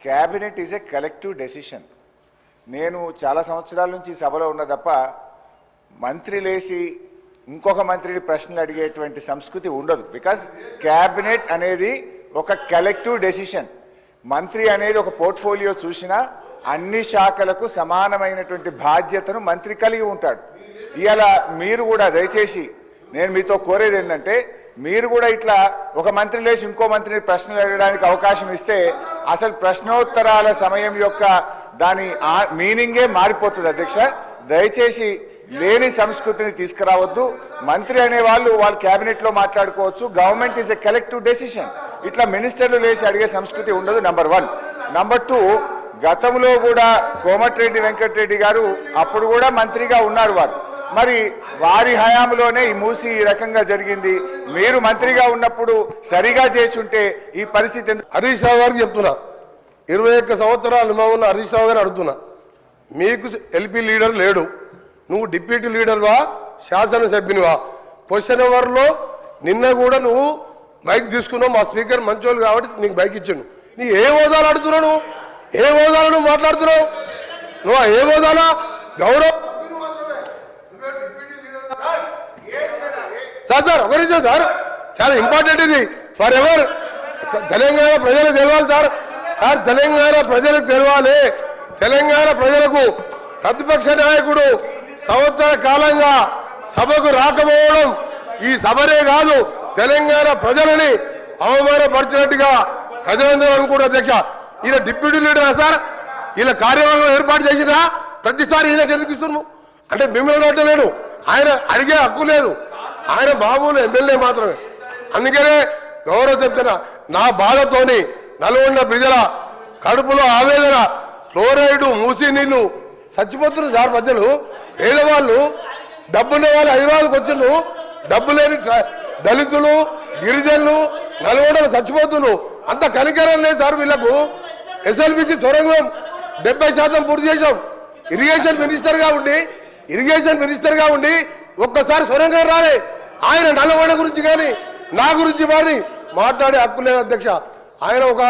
Cabinet is a collective decision. నేను చాలా సంవత్సరాల నుంచి సభలో ఉన్న తప్ప మంత్రి లేచి ఇంకొక మంత్రిని ప్రశ్నలు అడిగేటువంటి సంస్కృతి ఉండదు. బికాజ్ క్యాబినెట్ అనేది ఒక కలెక్టివ్ డెసిషన్. మంత్రి అనేది ఒక పోర్ట్ఫోలియో చూసినా అన్ని శాఖలకు సమానమైనటువంటి బాధ్యతను మంత్రి కలిగి ఉంటాడు. ఇవాళ మీరు కూడా దయచేసి నేను మీతో కోరేది ఏంటంటే, మీరు కూడా ఇట్లా ఒక మంత్రి లేచి ఇంకో మంత్రిని ప్రశ్నలు అడగడానికి అవకాశం ఇస్తే అసలు ప్రశ్నోత్తరాల సమయం యొక్క దాని మీనింగే మారిపోతుంది. అధ్యక్ష, దయచేసి లేని సంస్కృతిని తీసుకురావద్దు. మంత్రి అనేవాళ్ళు వాళ్ళ క్యాబినెట్లో మాట్లాడుకోవచ్చు. Government is a collective decision. ఇట్లా మినిస్టర్లు లేచి అడిగే సంస్కృతి ఉండదు. నంబర్ 1. నంబర్ 2, గతంలో కూడా కోమటిరెడ్డి వెంకటరెడ్డి గారు అప్పుడు కూడా మంత్రిగా ఉన్నారు వారు. మరి వారి హయాంలోనే ఈ మూసి ఈ రకంగా జరిగింది. మీరు మంత్రిగా ఉన్నప్పుడు సరిగా చేసి ఉంటే ఈ పరిస్థితి. హరీష్ రావు గారికి చెప్తున్నా, 21 సంవత్సరాల అనుభవం ఉన్న హరీష్ రావు గారు అడుగుతున్నా, మీకు ఎల్పీ లీడర్ లేడు, నువ్వు డిప్యూటీ లీడర్వా శాసనసభ్యునివా? క్వశ్చన్ అవర్లో నిన్న కూడా నువ్వు మైక్ తీసుకున్నావు, మా స్పీకర్ మంచోళ్ళు కాబట్టి నీకు బైక్ ఇచ్చాను. నీ ఏ హోదాలు అడుగుతున్నావు? నువ్వు ఏ హోదాలు నువ్వు మాట్లాడుతున్నావు? నువ్వు ఏ హోదాలా? గౌరవ్ సార్ ఒక నిమిషం సార్, చాలా ఇంపార్టెంట్ ఇది ఫర్ ఎవర్. తెలంగాణ ప్రజలకు తెలవాలి సార్. తెలంగాణ ప్రజలకు తెలవాలి. తెలంగాణ ప్రజలకు ప్రతిపక్ష నాయకుడు సంవత్సర కాలంగా సభకు రాకపోవడం ఈ సభనే కాదు, తెలంగాణ ప్రజలని అవమానపరిచినట్టుగా ప్రజలందరూ అనుకుంటారు. అధ్యక్ష, ఈయన డిప్యూటీ లీడరా సార్? ఈయన కార్యవర్గం ఏర్పాటు చేసినా ప్రతిసారి ఈయనకి ఎందుకు ఇస్తున్నాము అంటే మిమ్మల్ని అంటలేడు, ఆయన అడిగే హక్కు లేదు, ఆయన మామూలు ఎమ్మెల్యే మాత్రమే. అందుకనే గౌరవ చెప్తున్నా, నా బాధతోని నల్గొండ ప్రజల కడుపులో ఆవేదన, ఫ్లోరైడ్ మూసి నీళ్లు చచ్చిపోతున్నారు సార్. మధ్యలో పేదవాళ్ళు, డబ్బున్న వాళ్ళు హైదరాబాద్కి వచ్చిండ్రు, డబ్బు లేని దళితులు గిరిజనులు నల్గొండలు చచ్చిపోతున్నారు. అంత కనికరం లేదు సార్ వీళ్ళకు. ఎస్ఎల్బిసి సొరంగం 70% పూర్తి చేసాం. ఇరిగేషన్ మినిస్టర్గా ఉండి ఒక్కసారి సొరంగం రాలే. ఆయన నల్లగొండ గురించి కానీ నా గురించి వారిని మాట్లాడే హక్కు లేదు అధ్యక్ష. ఆయన ఒక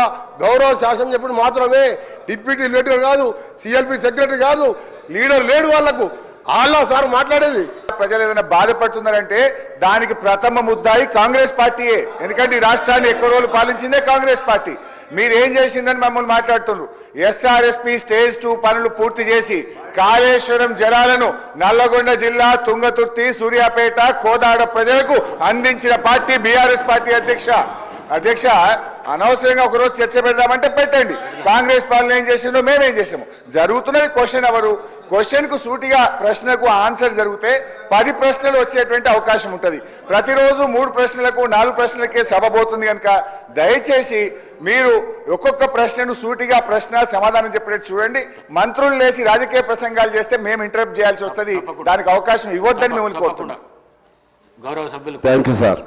గౌరవ శాసనసభ్యుడు మాత్రమే, డిప్యూటీ లీడర్ కాదు, సిఎల్పి సెక్రటరీ కాదు, లీడర్ లేడు వాళ్లకు. వాళ్ళ సార్ మాట్లాడేది. ప్రజలు ఏదైనా బాధపడుతున్నారంటే దానికి ప్రథమ ముద్దాయి కాంగ్రెస్ పార్టీయే. ఎందుకంటే ఈ రాష్ట్రాన్ని ఎక్కువ రోజులు పాలించిందే కాంగ్రెస్ పార్టీ. మీరేం చేసిందని మమ్మల్ని మాట్లాడుతున్నారు. ఎస్ఆర్ఎస్పి స్టేజ్ 2 పనులు పూర్తి చేసి కాళేశ్వరం జలాలను నల్లగొండ జిల్లా తుంగతుర్తి, సూర్యాపేట, కోదాడ ప్రజలకు అందించిన పార్టీ బీఆర్ఎస్ పార్టీ. అధ్యక్ష, అనవసరంగా ఒకరోజు చర్చ పెడదామంటే పెట్టండి. కాంగ్రెస్ పాలన ఏం చేసిందో మేమేం చేసాము. జరుగుతున్నది క్వశ్చన్ అవరు. క్వశ్చన్కు సూటిగా ప్రశ్నకు ఆన్సర్ జరిగితే 10 ప్రశ్నలు వచ్చేటువంటి అవకాశం ఉంటుంది. ప్రతిరోజు 3 ప్రశ్నలకు 4 ప్రశ్నలకే సభ పోతుంది కనుక దయచేసి మీరు ఒక్కొక్క ప్రశ్నను సూటిగా ప్రశ్న సమాధానం చెప్పేట్టు చూడండి. మంత్రులు లేచి రాజకీయ ప్రసంగాలు చేస్తే మేము ఇంటరప్ట్ చేయాల్సి వస్తుంది. దానికి అవకాశం ఇవ్వద్దని మిమ్మల్ని కోరుతున్నాం. గౌరవ సభ్యులు. Thank you sir.